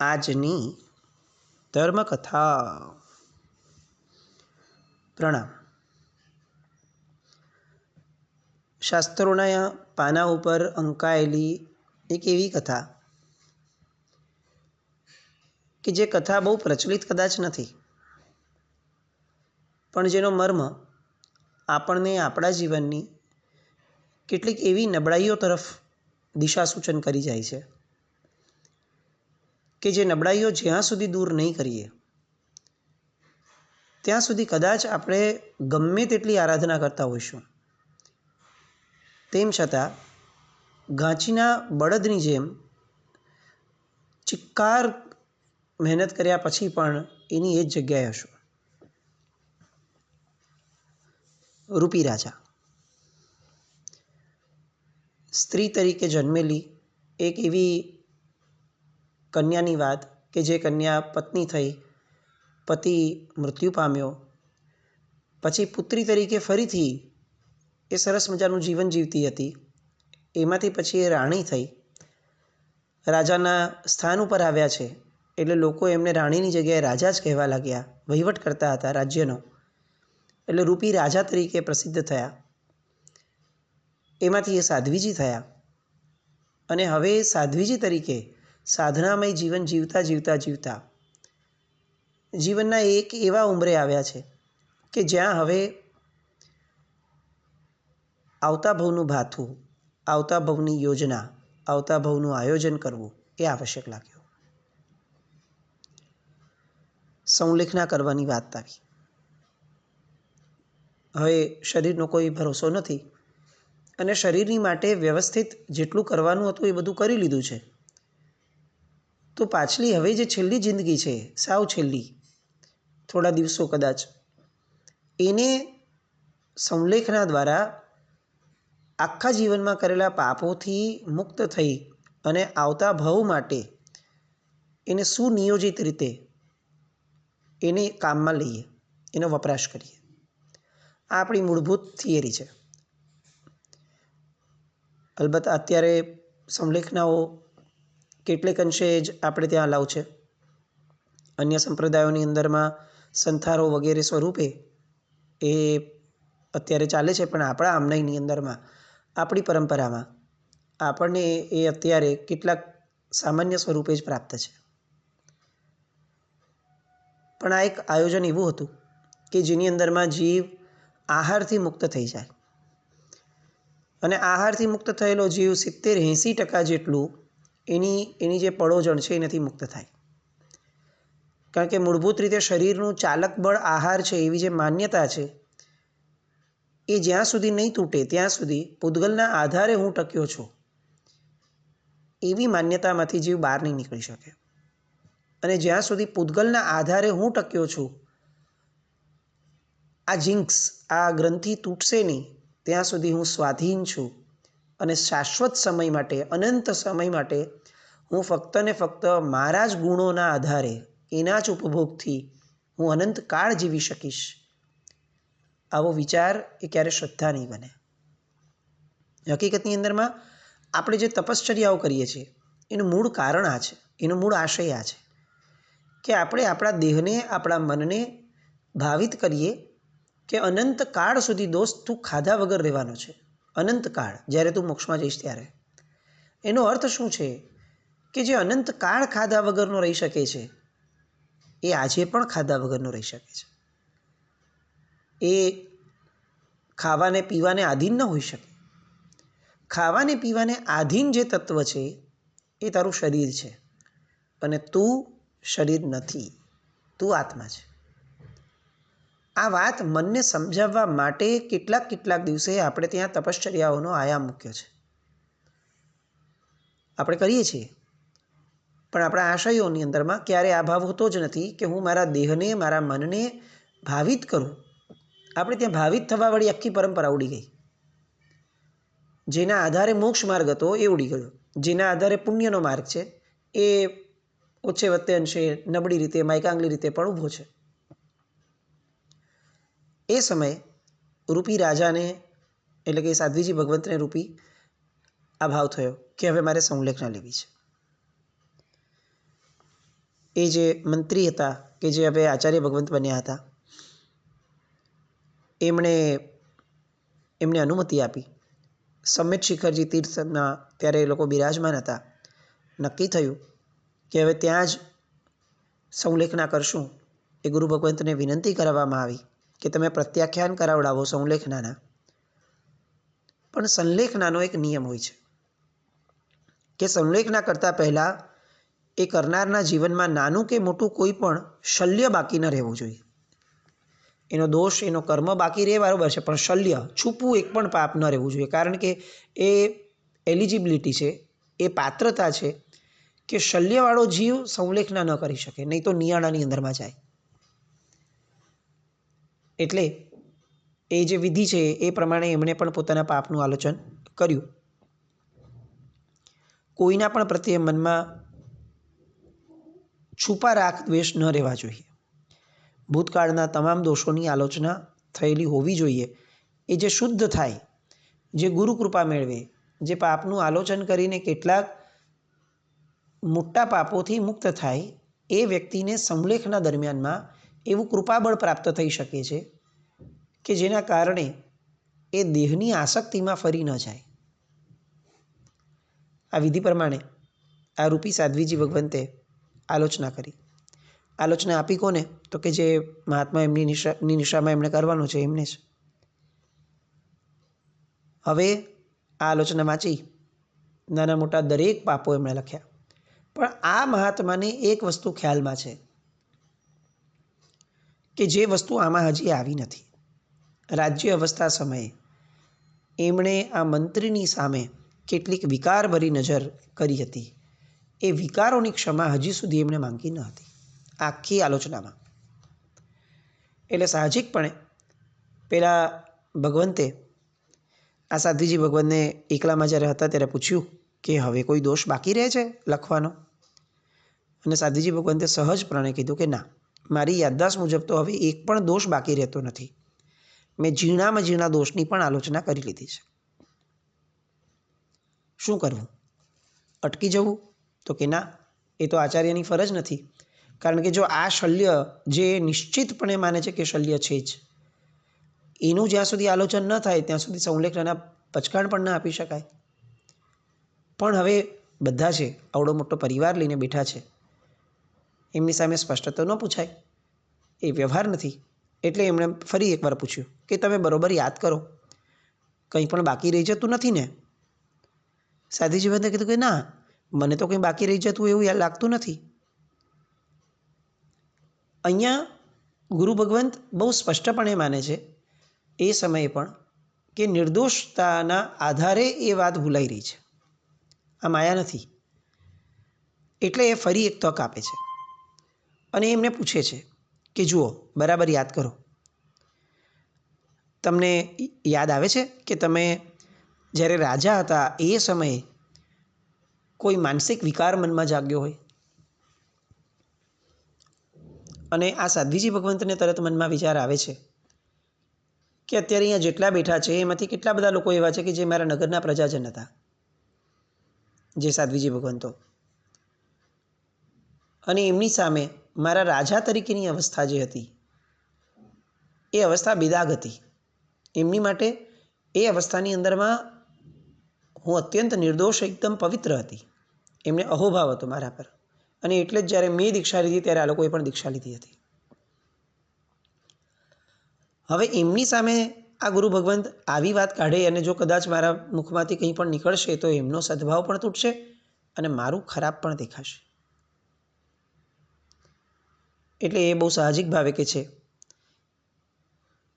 આજની ધર્મકથા. પ્રણામ. શાસ્ત્રોના પાના ઉપર અંકાયેલી એક એવી કથા કે જે કથા બહુ પ્રચલિત કદાચ નથી, પણ જેનો મર્મ આપણને આપણા જીવનની કેટલીક એવી નબળાઈઓ તરફ દિશા સૂચન કરી જાય છે કે જે નબળાઈઓ જ્યાં સુધી દૂર નહીં કરીએ ત્યાં સુધી કદાચ આપણે ગમે તેટલી આરાધના કરતા હોઈશું, તેમ છતાં ઘાંચીના બળદની જેમ ચિક્કાર મહેનત કર્યા પછી પણ એની એ જ જગ્યાએ હશું. રૂપી રાજા. સ્ત્રી તરીકે જન્મેલી એક એવી કન્યાની વાત કે જે કન્યા પત્ની થઈ, પતિ મૃત્યુ પામ્યો, પછી પુત્રી તરીકે ફરીથી એ સરસ મજાનું જીવન જીવતી હતી. એમાંથી પછી એ રાણી થઈ, રાજાના સ્થાન ઉપર આવ્યા છે એટલે લોકો એમને રાણીની જગ્યાએ રાજા જ કહેવા લાગ્યા. વહીવટ કરતા હતા રાજ્યનો, એટલે રૂપી રાજા તરીકે પ્રસિદ્ધ થયા. એમાંથી એ સાધ્વીજી થયા અને હવે સાધ્વીજી તરીકે સાધનામય જીવન જીવતા જીવતા જીવતા જીવનના એક એવા ઉંમરે આવ્યા છે કે જ્યાં હવે આવતા ભવનું ભાથું, આવતા ભવની યોજના, આવતા ભવનું આયોજન કરવું એ આવશ્યક લાગ્યું. સંલેખના કરવાની વાત આવી. હવે શરીરનો કોઈ ભરોસો નથી અને શરીરની માટે વ્યવસ્થિત જેટલું કરવાનું હતું એ બધું કરી લીધું છે. તો પાછલી હવે જે છેલ્લી જિંદગી છે, સાવ છેલ્લી, થોડા દિવસો કદાચ, એને સંલેખના દ્વારા આખા જીવનમાં કરેલા પાપોથી મુક્ત થઈ અને આવતા ભવ માટે એને સુનિયોજિત રીતે એને કામમાં લઈએ, એનો વપરાશ કરીએ. આ આપણી મૂળભૂત થિયરી છે. અલબત્ત અત્યારે સંલેખનાઓ કેટલેક અંશે જ આપણે ત્યાં અલાઉ છે. અન્ય સંપ્રદાયોની અંદરમાં સંથારો વગેરે સ્વરૂપે એ અત્યારે ચાલે છે, પણ આપણા આમનાઈની અંદરમાં, આપણી પરંપરામાં આપણને એ અત્યારે કેટલાક સામાન્ય સ્વરૂપે જ પ્રાપ્ત છે. પણ આ એક આયોજન એવું હતું કે જેની અંદરમાં જીવ આહારથી મુક્ત થઈ જાય અને આહારથી મુક્ત થયેલો જીવ 70-80% જેટલું એની જે પડોજણ છે એનાથી મુક્ત થાય. કારણ કે મૂળભૂત રીતે શરીરનું ચાલક બળ આહાર છે એવી જે માન્યતા છે એ જ્યાં સુધી નહીં તૂટે ત્યાં સુધી પૂતગલના આધારે હું ટક્યો છું એવી માન્યતામાંથી જીવ બહાર નહીં નીકળી શકે. અને જ્યાં સુધી પૂતગલના આધારે હું ટક્યો છું, આ જિંક્સ, આ ગ્રંથિ તૂટશે નહીં ત્યાં સુધી હું સ્વાધીન છું અને શાશ્વત સમય માટે, અનંત સમય માટે હું ફક્ત ને ફક્ત મારા જ ગુણોના આધારે, એના જ ઉપભોગથી હું અનંત કાળ જીવી શકીશ, આવો વિચાર એ ક્યારે શ્રદ્ધા નહીં બને. હકીકતની અંદરમાં આપણે જે તપશ્ચર્યાઓ કરીએ છીએ એનું મૂળ કારણ આ છે, એનો મૂળ આશય આ છે કે આપણે આપણા દેહને, આપણા મનને ભાવિત કરીએ કે અનંત કાળ સુધી દોસ્ત તું ખાધા વગર રહેવાનો છે. અનંત કાળ, જ્યારે તું મોક્ષમાં જઈશ ત્યારે. એનો અર્થ શું છે કે જે અનંત કાળ ખાધા વગરનો રહી શકે છે એ આજે પણ ખાધા વગરનો રહી શકે છે. એ ખાવાને પીવાને આધીન ન હોઈ શકે. ખાવાને પીવાને આધીન જે તત્વ છે એ તારું શરીર છે અને તું શરીર નથી, તું આત્મા છે. આ વાત મનને સમજાવવા માટે કેટલાક દિવસે આપણે ત્યાં તપશ્ચર્યાઓનો આયામ મૂક્યો છે. આપણે કરીએ છીએ, પણ આપણા આશયોની અંદરમાં ક્યારેય આ ભાવ હોતો જ નથી કે હું મારા દેહને, મારા મનને ભાવિત કરું. આપણે ત્યાં ભાવિત થવાવાળી આખી પરંપરા ઉડી ગઈ. જેના આધારે મોક્ષ માર્ગ હતો એ ઉડી ગયો. જેના આધારે પુણ્યનો માર્ગ છે એ ઓછે વત્તે અંશે નબળી રીતે, માયકાંગલી રીતે પણ ઊભો છે. એ સમયે રૂપી રાજાને, એટલે કે સાધ્વીજી ભગવંતને રૂપી આ ભાવ થયો કે હવે મારે સંલેખના લેવી છે. એ જે મંત્રી હતા કે જે હવે આચાર્ય ભગવંત બન્યા હતા, એમણે અનુમતિ આપી. સમ્મેત શિખરજી તીર્થના ત્યારે એ લોકો બિરાજમાન હતા. નક્કી થયું કે હવે ત્યાં જ સંલેખના કરશું. એ ગુરુ ભગવંતને વિનંતી કરવામાં આવી કે તમે પ્રત્યાખ્યાન કરાવડાવો સંલેખનાના. પણ સંલેખનાનો એક નિયમ હોય છે કે સંલેખના કરતાં પહેલાં એ કરનારના જીવનમાં નાનું કે મોટું કોઈ પણ શલ્ય બાકી ન રહેવું જોઈએ. એનો દોષ, એનો કર્મ બાકી રહે બરાબર છે, પણ શલ્ય, છૂપવું એક પણ પાપ ન રહેવું જોઈએ. કારણ કે એ એલિજિબિલિટી છે, એ પાત્રતા છે કે શલ્યવાળો જીવ સંલેખના ન કરી શકે, નહીં તો નિયાણાની અંદરમાં જાય. એટલે એ જે વિધિ છે એ પ્રમાણે એમણે પણ પોતાના પાપનું આલોચન કર્યું. કોઈના પણ પ્રત્યે મનમાં છુપા રાગ દ્વેષ ન રહેવા જોઈએ. ભૂતકાળના તમામ દોષોની આલોચના થયેલી હોવી જોઈએ. એ જે શુદ્ધ થાય, જે ગુરુ કૃપા મેળવે, જે પાપનું આલોચન કરીને કેટલાક મોટા પાપોથી મુક્ત થાય, એ વ્યક્તિને સંલેખના દરમિયાનમાં એવું કૃપાબળ પ્રાપ્ત થઈ શકે છે કે જેના કારણે એ દેહની આસક્તિમાં ફરી ન જાય. આ વિધિ પ્રમાણે આ રૂપી સાધ્વીજી ભગવંતે આલોચના કરી. આલોચના આપી કોને? તો કે જે મહાત્મા એમની નિશામાં એમણે કરવાનું છે એમને જ. હવે આ આલોચના વાંચી નાના મોટા દરેક પાપો એમણે લખ્યા. પણ આ મહાત્માને એક વસ્તુ ખ્યાલમાં છે કે જે વસ્તુ આમાં હજી આવી નથી. રાજ્ય અવસ્થા સમયે એમણે આ મંત્રીની સામે કેટલીક વિકારભરી નજર કરી હતી. એ વિકારોની ક્ષમા હજી સુધી એમણે માંગી ન હતી આખી આલોચનામાં. એટલે સાહજિકપણે પેલા ભગવંતે આ સાધ્વીજી ભગવંતને એકલામાં જ્યારે હતા ત્યારે પૂછ્યું કે હવે કોઈ દોષ બાકી રહે છે લખવાનો? અને સાધ્વીજી ભગવંતે સહજપણે કીધું કે ના, મારી યાદદાસ્ત મુજબ તો હવે એક પણ દોષ બાકી રહેતો નથી. મેં ઝીણામાં ઝીણા દોષની પણ આલોચના કરી લીધી છે. શું કરવું? અટકી જવું? તો કે ના, એ તો આચાર્યની ફરજ નથી. કારણ કે જો આ શલ્ય જે નિશ્ચિતપણે માને છે કે શલ્ય છે જ, એનું જ્યાં સુધી આલોચન ન થાય ત્યાં સુધી સંલેખનાના પચકાણ પણ ન આપી શકાય. પણ હવે બધા છે, આવડો મોટો પરિવાર લઈને બેઠા છે, એમની સામે સ્પષ્ટ તો ન પૂછાય, એ વ્યવહાર નથી. એટલે એમણે ફરી એકવાર પૂછ્યું કે તમે બરોબર યાદ કરો, કંઈ પણ બાકી રહી જતું નથી ને? સાધ્વીજી ભગવંતે કીધું કે ના, મને તો કંઈ બાકી રહી જતું એવું યાદ લાગતું નથી. અહીંયા ગુરુ ભગવંત બહુ સ્પષ્ટપણે માને છે એ સમયે પણ કે નિર્દોષતાના આધારે એ વાત ભૂલાઈ રહી છે, આ માયા નથી. એટલે એ ફરી એક તક આપે છે અને એમને પૂછે છે કે જુઓ, બરાબર યાદ કરો. તમને યાદ આવે છે કે તમે જ્યારે રાજા હતા એ સમયે કોઈ માનસિક વિકાર મનમાં જાગ્યો હોય? અને આ સાધ્વીજી ભગવંતને તરત મનમાં વિચાર આવે છે કે અત્યારે અહીંયા જેટલા બેઠા છે એમાંથી કેટલા બધા લોકો એવા છે કે જે મારા નગરના પ્રજાજન હતા, જે સાધ્વીજી ભગવંતો, અને એમની સામે મારા રાજા તરીકેની અવસ્થા જે હતી એ અવસ્થા બેદાગ હતી. એમની માટે એ અવસ્થાની અંદરમાં હું અત્યંત નિર્દોષ, એકદમ પવિત્ર હતી. એમને અહોભાવ હતો મારા પર, અને એટલે જ જ્યારે મેં દીક્ષા લીધી ત્યારે આ લોકોએ પણ દીક્ષા લીધી હતી. હવે એમની સામે આ ગુરુ ભગવંત આવી વાત કાઢે અને જો કદાચ મારા મુખમાંથી કંઈ પણ નીકળશે તો એમનો સદભાવ પણ તૂટશે અને મારું ખરાબ પણ દેખાશે. એટલે એ બહુ સાહજિક ભાવે કે છે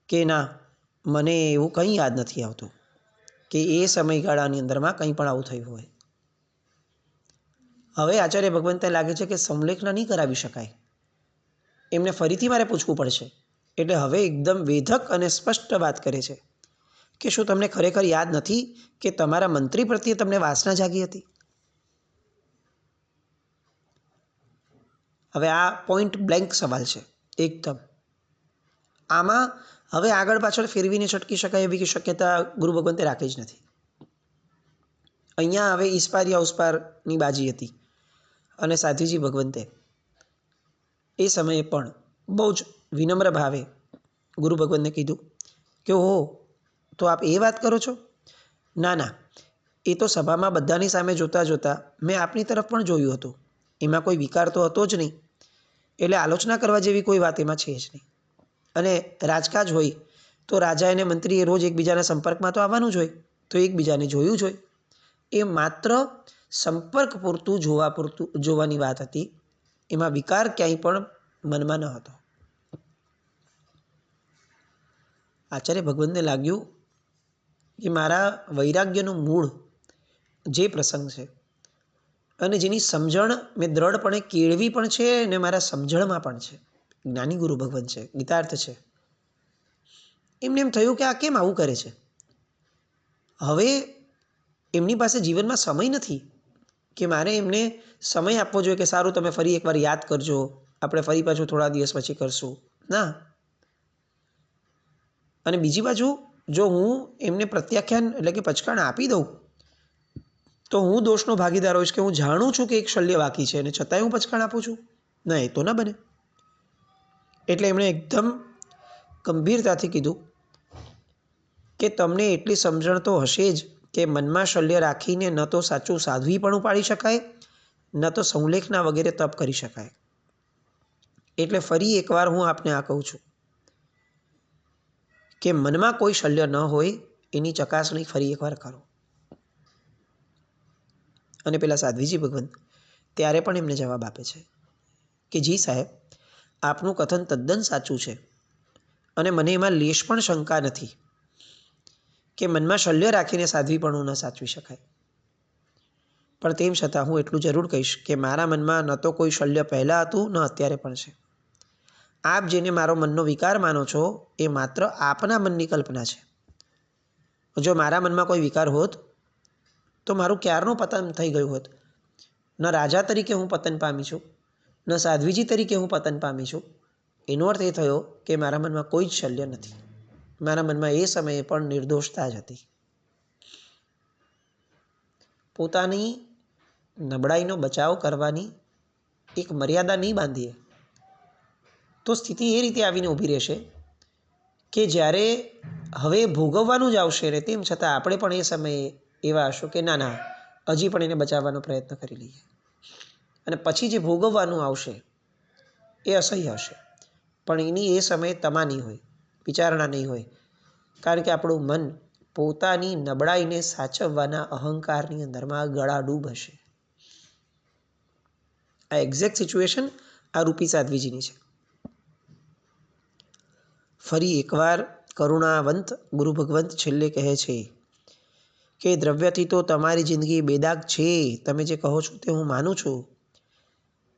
કે ના, મને એવું કંઈ યાદ નથી આવતું કે એ સમયગાળાની અંદરમાં કંઈ પણ આવું થયું હોય. હવે આચાર્ય ભગવંતને લાગે છે કે સંલેખના નહીં કરાવી શકાય, એમને ફરીથી મારે પૂછવું પડશે. એટલે હવે એકદમ વેધક અને સ્પષ્ટ વાત કરે છે કે શું તમને ખરેખર યાદ નથી કે તમારા મંત્રી પ્રત્યે તમને વાસના જાગી હતી? હવે આ પોઈન્ટ બ્લેન્ક સવાલ છે એકદમ. આમાં હવે આગળ પાછળ ફેરવીને છટકી શકાય એવી શક્યતા ગુરુ ભગવંતે રાખી જ નથી. અહીંયા હવે ઈસ્પાર યા ઉસ્પારની બાજી હતી અને સાધ્વીજી ભગવંતે એ સમયે પણ બહુ જ વિનમ્ર ભાવે ગુરુ ભગવંતને કીધું કે હો, તો આપ એ વાત કરો છો? ના ના, એ તો સભામાં બધાની સામે જોતાં જોતાં મેં આપની તરફ પણ જોયું હતું. એમાં કોઈ વિકાર તો હતો જ નહીં, એટલે આલોચના કરવા જેવી કોઈ વાત એમાં છે જ નહીં. અને રાજકાજ હોય તો રાજા અને મંત્રીએ રોજ એકબીજાના સંપર્કમાં તો આવવાનું જ હોય, તો એકબીજાને જોયું જ હોય. એ માત્ર સંપર્ક પૂરતું જોવાની વાત હતી. એમાં વિકાર ક્યાંય પણ મનમાં ન હતો. આચાર્ય ભગવંતને લાગ્યું કે મારા વૈરાગ્યનું મૂળ જે પ્રસંગ છે અને જેની સમજણ મેં દ્રઢપણે કેળવી પણ છે અને મારા સમજણમાં પણ છે, જ્ઞાની ગુરુ ભગવંત છે, ગીતાર્થ છે, એમને એમ થયું કે આ કેમ આવું કરે છે. હવે એમની પાસે જીવનમાં સમય નથી કે મારે એમને સમય આપવો જોઈએ કે સારું તમે ફરી એકવાર યાદ કરજો, આપણે ફરી પાછું થોડા દિવસ પછી કરશું. ના. અને બીજી બાજુ જો હું એમને પ્રત્યાખ્યાન એટલે કે પચકાણ આપી દઉં તો હું દોષનો ભાગીદાર હોઈશ કે હું જાણું છું કે એક શલ્ય બાકી છે અને છતાંય હું પચકાણ આપું છું. ના, એ તો ના બને. એટલે એમણે એકદમ ગંભીરતાથી કીધું કે તમને એટલી સમજણ તો હશે જ કે મનમાં શલ્ય રાખીને ન તો સાચું સાધ્વીપણું પાડી શકાય, ન તો સંલેખના વગેરે તપ કરી શકાય. એટલે ફરી એકવાર હું આપને આ કહું છું કે મનમાં કોઈ શલ્ય ન હોય એની ચકાસણી ફરી એકવાર કરો. અને પેલા સાધ્વીજી ભગવંત ત્યારે પણ એમને જવાબ આપે છે કે જી સાહેબ, આપનું કથન તદ્દન સાચું છે અને મને એમાં લેશ પણ શંકા નથી કે મનમાં શલ્ય રાખીને સાધ્વીપણું ન સાચવી શકાય. પણ તેમ છતાં હું એટલું જરૂર કહીશ કે મારા મનમાં ન તો કોઈ શલ્ય પહેલાં હતું ન અત્યારે પણ છે. આપ જેને મારો મનનો વિકાર માનો છો એ માત્ર આપના મનની કલ્પના છે. જો મારા મનમાં કોઈ વિકાર હોત તો મારું ક્યારનું પતન થઈ ગયું હોત. ન રાજા તરીકે હું પતન પામી છું, ન સાધ્વીજી તરીકે હું પતન પામી છું. એનો અર્થ એ થયો કે મારા મનમાં કોઈ જ શલ્ય નથી. મારા મનમાં એ સમયે પણ નિર્દોષતા જ હતી. પોતાની નબળાઈનો બચાવ કરવાની એક મર્યાદા નહીં બાંધીએ તો સ્થિતિ એ રીતે આવીને ઊભી રહેશે કે જ્યારે હવે ભોગવવાનું જ આવશે ને તેમ છતાં આપણે પણ એ સમયે એવા હશું કે ના ના, હજી પણ એને બચાવવાનો પ્રયત્ન કરી લઈએ. અને પછી જે ભોગવવાનું આવશે એ અસહ્ય હશે, પણ એની એ સમયે તમા નહીં હોય, વિચારણા નહીં હોય. કારણ કે આપણું મન પોતાની નબળાઈને સાચવવાના અહંકારની અંદરમાં ગળાડૂબ હશે. આ એક્ઝેક્ટ સિચ્યુએશન આ રૂપી સાધ્વીજીની છે. ફરી એકવાર કરુણાવંત ગુરુ ભગવંત છેલ્લે કહે છે કે દ્રવ્યથી તો તમારી જિંદગી બેદાગ છે, તમે જે કહો છો તે હું માનું છું,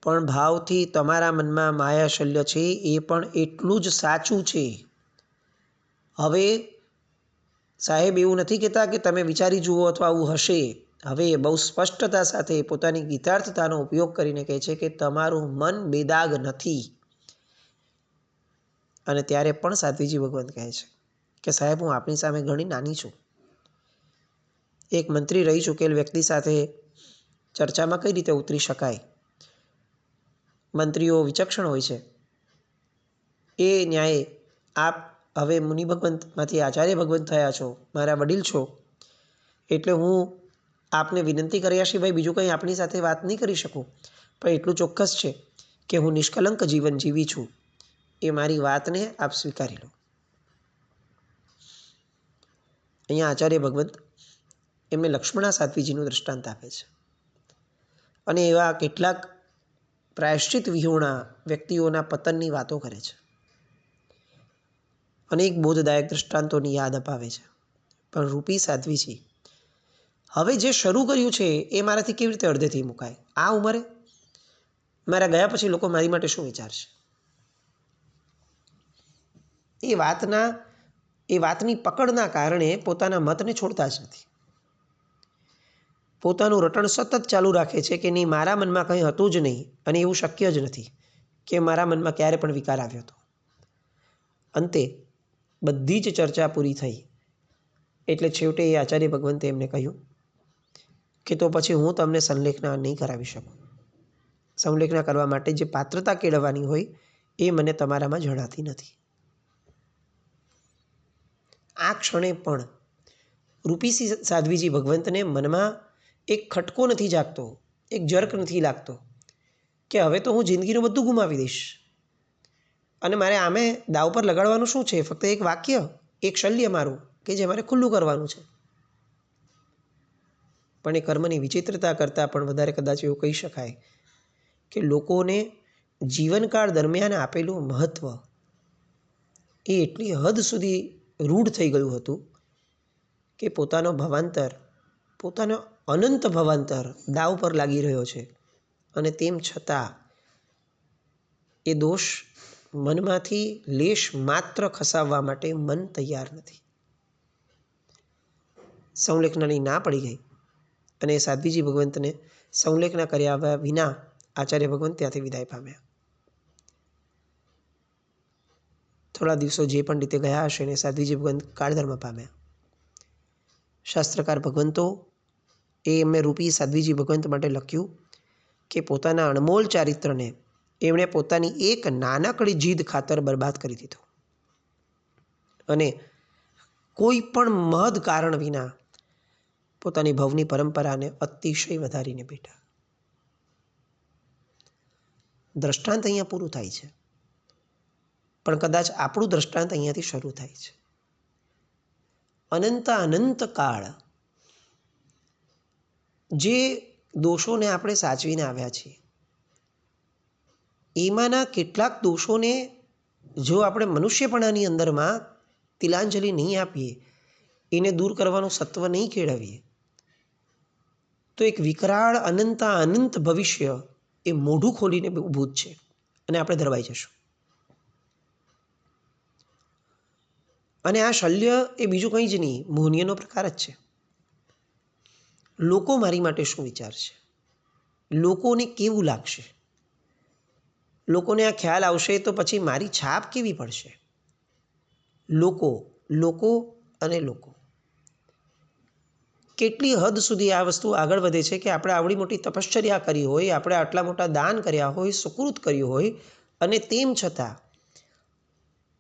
પણ ભાવથી તમારા મનમાં માયા શલ્ય છે એ પણ એટલું જ સાચું છે. હવે સાહેબ એવું નથી કહેતા કે તમે વિચારી જુઓ અથવા આવું હશે. હવે બહુ સ્પષ્ટતા સાથે પોતાની ગીતાર્થતાનો ઉપયોગ કરીને કહે છે કે તમારું મન બેદાગ નથી. અને ત્યારે પણ સાધ્વીજી ભગવંત કહે છે કે સાહેબ, હું આપની સામે ઘણી નાની છું. એક મંત્રી રહી ચૂકેલ વ્યક્તિ સાથે ચર્ચામાં કઈ રીતે ઉતરી શકાય? મંત્રીઓ વિચક્ષણ હોય છે. એ ન્યાયે આપ હવે મુનિ ભગવંતમાંથી આચાર્ય ભગવંત થયા છો, મારા વડીલ છો, એટલે હું આપને વિનંતી કર્યા સિવાય બીજું કંઈ આપની સાથે વાત નહીં કરી શકું. પણ એટલું ચોક્કસ છે કે હું નિષ્કલંક જીવન જીવી છું, એ મારી વાતને આપ સ્વીકારી લો. અહીંયા આચાર્ય ભગવંત એમને લક્ષ્મણા સાધ્વીજીનું દૃષ્ટાંત આપે છે અને એવા કેટલાક પ્રાયશ્ચિત વિહોણા વ્યક્તિઓના પતનની વાતો કરે છે. અનેક બોધદાયક દૃષ્ટાંતોની યાદ અપાવે છે. પણ રૂપી સાધ્વીજી હવે જે શરૂ કર્યું છે એ મારાથી કેવી રીતે અડધેથી મુકાય? આ ઉંમરે મારા ગયા પછી લોકો મારી માટે શું વિચારશે? એ વાતની પકડના કારણે પોતાના મતને છોડતા જ નથી. પોતાનું રટણ સતત ચાલુ રાખે છે કે નહીં, મારા મનમાં કંઈ હતું જ નહીં અને એવું શક્ય જ નથી કે મારા મનમાં ક્યારે પણ વિકાર આવ્યો હતો. અંતે બધી જ ચર્ચા પૂરી થઈ એટલે છેવટે એ આચાર્ય ભગવંતે એમને કહ્યું કે તો પછી હું તમને સંલેખના નહીં કરાવી શકું. સંલેખના કરવા માટે જે પાત્રતા કેળવવાની હોય એ મને તમારામાં જણાતી નથી. આ ક્ષણે પણ રૂપીસી સાધ્વીજી ભગવંતને મનમાં એક ખટકો નથી જાગતો, એક જર્ક નથી લાગતો કે હવે તો હું જિંદગીનું બધું ગુમાવી દઈશ અને મારે આમે દાવ પર લગાડવાનું શું છે? ફક્ત એક વાક્ય, એક શલ્ય મારું કે જે મારે ખુલ્લું કરવાનું છે. પણ એ કર્મની વિચિત્રતા કરતાં પણ વધારે કદાચ એવું કહી શકાય કે લોકોને જીવનકાળ દરમિયાન આપેલું મહત્ત્વ એ એટલી હદ સુધી રૂઢ થઈ ગયું હતું કે પોતાનો ભવાંતર, પોતાનો અનંત ભવાંતર દાવ પર લાગી રહ્યો છે અને તેમ છતાં એ દોષ મનમાંથી લેશ માત્ર ખસાવવા માટે મન તૈયાર નથી. સંલેખનાની ના પડી ગઈ અને એ સાધ્વીજી ભગવંતને સંલેખના કર્યા વિના આચાર્ય ભગવંત ત્યાંથી વિદાય પામ્યા. થોડા દિવસો જે પણ રીતે ગયા હશે ને સાધ્વીજી ભગવંત કાળધર્મ પામ્યા. શાસ્ત્રકાર ભગવંતો એ એમને રૂપી સાધ્વીજી ભગવંત માટે લખ્યું કે પોતાના અણમોલ ચારિત્રને એમણે પોતાની એક નાનકડી જીદ ખાતર બરબાદ કરી દીધું અને કોઈ પણ મહદ કારણ વિના પોતાની ભવની પરંપરાને અતિશય વધારીને બેઠા. દ્રષ્ટાંત અહીંયા પૂરું થાય છે, પણ કદાચ આપણું દ્રષ્ટાંત અહીંયાથી શરૂ થાય છે. અનંત કાળ જે દોષોને આપણે સાચવીને આવ્યા છીએ, એમાંના કેટલાક દોષોને જો આપણે મનુષ્યપણાની અંદરમાં તિલાંજલિ નહીં આપીએ, એને દૂર કરવાનું સત્વ નહીં કેળવીએ, તો એક વિકરાળ અનંત ભવિષ્ય એ મોઢું ખોલીને ઊભું જ છે અને આપણે ધરવાઈ જશું. અને આ શલ્ય એ બીજું કંઈ જ નહીં, મોહનીયનો પ્રકાર જ છે. લોકો મારી માટે શું વિચારશે? લોકોને કેવું લાગશે? લોકોને આ ખ્યાલ આવશે તો પછી મારી છાપ કેવી પડશે? લોકો અને લોકો કેટલી હદ સુધી આ વસ્તુ આગળ વધે છે કે આપણે આવડી મોટી તપશ્ચર્યા કરી હોય, આપણે આટલા મોટા દાન કર્યા હોય, સુકૃત કર્યું હોય અને તેમ છતાં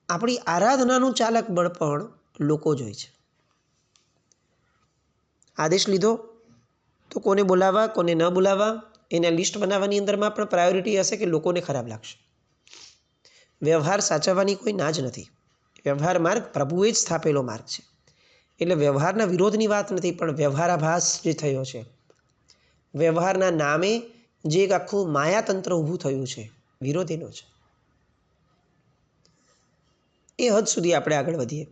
આપણી આરાધનાનું ચાલક બળ પણ લોકો જ હોય છે. આદેશ લીધો તો કોને બોલાવવા, કોને ન બોલાવવા, એના લિસ્ટ બનાવવાની અંદરમાં પણ પ્રાયોરિટી હશે કે લોકોને ખરાબ લાગશે. વ્યવહાર સાચવવાની કોઈ ના જ નથી. વ્યવહાર માર્ગ પ્રભુએ જ સ્થાપેલો માર્ગ છે. એટલે વ્યવહારના વિરોધની વાત નથી, પણ વ્યવહારાભાસ જે થયો છે, વ્યવહારના નામે જે એક આખું માયાતંત્ર ઊભું થયું છે, વિરોધ એનો છે. એ હદ સુધી આપણે આગળ વધીએ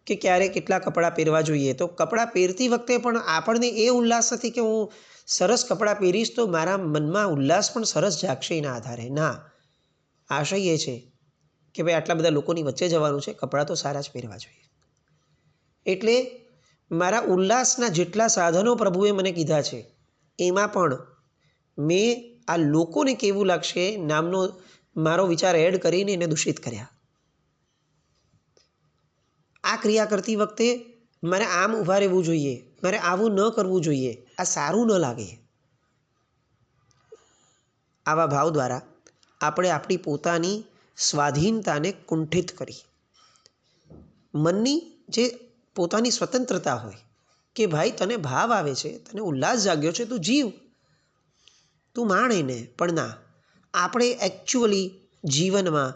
કે ક્યારે કેટલા કપડાં પહેરવા જોઈએ. તો કપડાં પહેરતી વખતે પણ આપણને એ ઉલ્લાસ નથી કે હું સરસ કપડાં પહેરીશ તો મારા મનમાં ઉલ્લાસ પણ સરસ જાગશે એના આધારે. ના, આશય એ છે કે ભાઈ આટલા બધા લોકોની વચ્ચે જવાનું છે, કપડાં તો સારા જ પહેરવા જોઈએ. એટલે મારા ઉલ્લાસના જેટલા સાધનો પ્રભુએ મને કીધા છે, એમાં પણ મેં આ લોકોને કેવું લાગશે નામનો મારો વિચાર એડ કરીને એને દૂષિત કર્યા. આ ક્રિયા કરતી વખતે મારે આમ ઊભા રહેવું જોઈએ, મારે આવું ન કરવું જોઈએ, આ સારું ન લાગે. આવા ભાવ દ્વારા આપણે આપણી પોતાની સ્વાધીનતાને કુંઠિત કરી. મનની જે પોતાની સ્વતંત્રતા હોય કે ભાઈ તને ભાવ આવે છે, તને ઉલ્લાસ જાગ્યો છે, તું જીવ, તું માણ એને. પણ ના, આપણે એકચ્યુઅલી જીવનમાં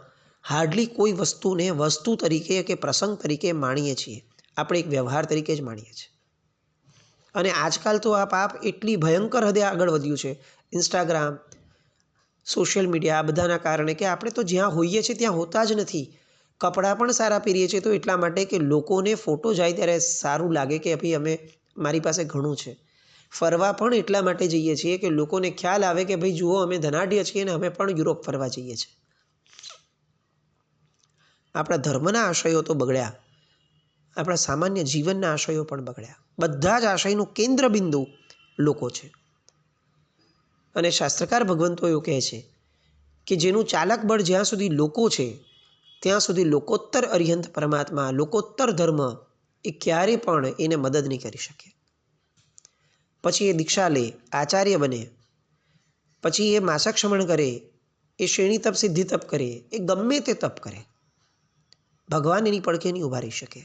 હાર્ડલી કોઈ વસ્તુને વસ્તુ તરીકે કે પ્રસંગ તરીકે માણીએ છીએ. આપણે એક વ્યવહાર તરીકે જ માણીએ છીએ. અને આજકાલ તો આ પાપ એટલી ભયંકર હદે આગળ વધ્યું છે, ઇન્સ્ટાગ્રામ, સોશિયલ મીડિયા, આ બધાના કારણે કે આપણે તો જ્યાં હોઈએ છીએ ત્યાં હોતા જ નથી. કપડાં પણ સારા પહેરીએ છીએ તો એટલા માટે કે લોકોને ફોટો જાય ત્યારે સારું લાગે કે ભાઈ મારી પાસે ઘણું છે. ફરવા પણ એટલા માટે જઈએ છીએ કે લોકોને ખ્યાલ આવે કે ભાઈ જુઓ, અમે ધનાઢ્ય છીએ અને અમે પણ યુરોપ ફરવા જઈએ છીએ. આપણા ધર્મના આશયો તો બગડ્યા, આપણા સામાન્ય જીવનના આશયો પણ બગડ્યા. બધા જ આશયનું કેન્દ્ર બિંદુ લોકો છે. અને શાસ્ત્રકાર ભગવંતો એવું કહે છે કે જેનું ચાલક બળ જ્યાં સુધી લોકો છે, ત્યાં સુધી લોકોત્તર અરિહંત પરમાત્મા, લોકોત્તર ધર્મ એ ક્યારે પણ એને મદદ નહીં કરી શકે. પછી એ દીક્ષા લે, આચાર્ય બને, પછી એ માસાક્ષમણ કરે, એ શ્રેણી તપ સિદ્ધિ તપ કરે, એ ગમે તે તપ કરે, ભગવાન એની પડખે નહીં ઊભા રહી શકે.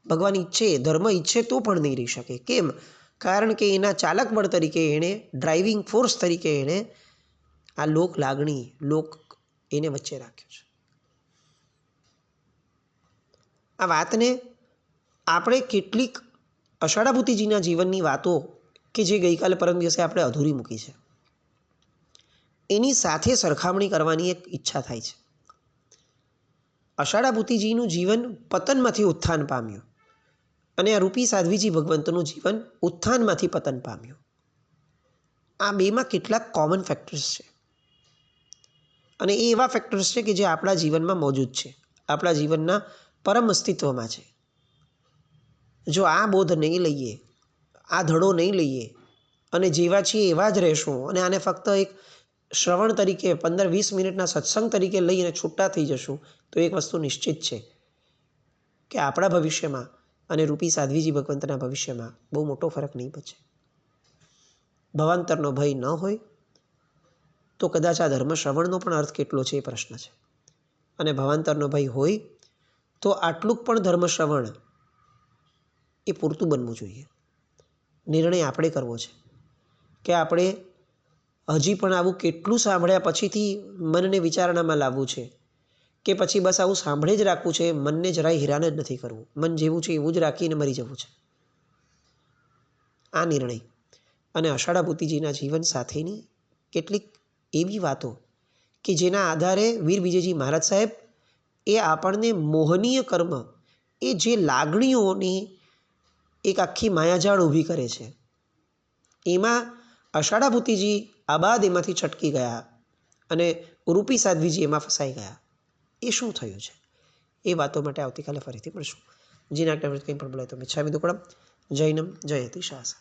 ભગવાન ઈચ્છે, ધર્મ ઈચ્છે તો પણ નહીં રહી શકે. કેમ? કારણ કે એના ચાલક બળ તરીકે એણે, ડ્રાઇવિંગ ફોર્સ તરીકે એણે આ લોક લાગણી, લોક એને વચ્ચે રાખ્યો છે. આ વાતને આપણે કેટલીક અષાઢા ભૂતિજીના જીવનની વાતો કે જે ગઈકાલે પરમ દિવસે આપણે અધૂરી મૂકી છે, એની સાથે સરખામણી કરવાની એક ઈચ્છા થાય છે. અષાઢા ભૂતિજીનું જીવન પતનમાંથી ઉત્થાન પામ્યું અને આ રૂપી સાધ્વીજી ભગવંતનું જીવન ઉત્થાનમાંથી પતન પામ્યું. આ બેમાં કેટલાક કોમન ફેક્ટર્સ છે અને એ એવા ફેક્ટર્સ છે કે જે આપણા જીવનમાં મોજૂદ છે, આપણા જીવનના પરમ અસ્તિત્વમાં છે. જો આ બોધ નહીં લઈએ, આ ધડો નહીં લઈએ અને જેવા છીએ એવા જ રહેશું અને આને ફક્ત એક શ્રવણ તરીકે 15-20 મિનિટના સત્સંગ તરીકે લઈને છૂટા થઈ જશું, તો એક વસ્તુ નિશ્ચિત છે કે આપણા ભવિષ્યમાં અને રૂપી સાધ્વીજી ભગવંતના ભવિષ્યમાં બહુ મોટો ફરક નહીં બચે. ભવાંતરનો ભય ન હોય તો કદાચ આ ધર્મ શ્રવણનો પણ અર્થ કેટલો છે એ પ્રશ્ન છે. અને ભવાંતરનો ભય હોય તો આટલું પણ ધર્મ શ્રવણ એ પૂરતું બનવું જોઈએ. નિર્ણય આપણે કરવો છે કે આપણે હજી પણ આવું કેટલું સાંભળ્યા પછીથી મનને વિચારણામાં લાવવું છે કે પછી બસ આવું સાંભળે જ રાખવું છે, મનને જરાય હેરાન જ નથી કરવું, મન જેવું છે એવું જ રાખીને મરી જવું છે. આ નિર્ણય અને અષાઢા ભૂતિજીના જીવન સાથેની કેટલીક એવી વાતો કે જેના આધારે વીર વિજયજી મહારાજ સાહેબ એ આપણને મોહનીય કર્મ, એ જે લાગણીઓની એક આખી માયાજાળ ઊભી કરે છે, એમાં અષાઢા ભૂતિજી આબાદ એમાંથી છટકી ગયા અને રૂપી સાધ્વીજી એમાં ફસાઈ ગયા. એ શું થયું છે એ વાતો માટે આવતીકાલે ફરીથી મળશું. જીના કંઈ પણ બોલાય તો મિચ્છામિ દુક્કડમ. જૈનમ જયતિ શાસન.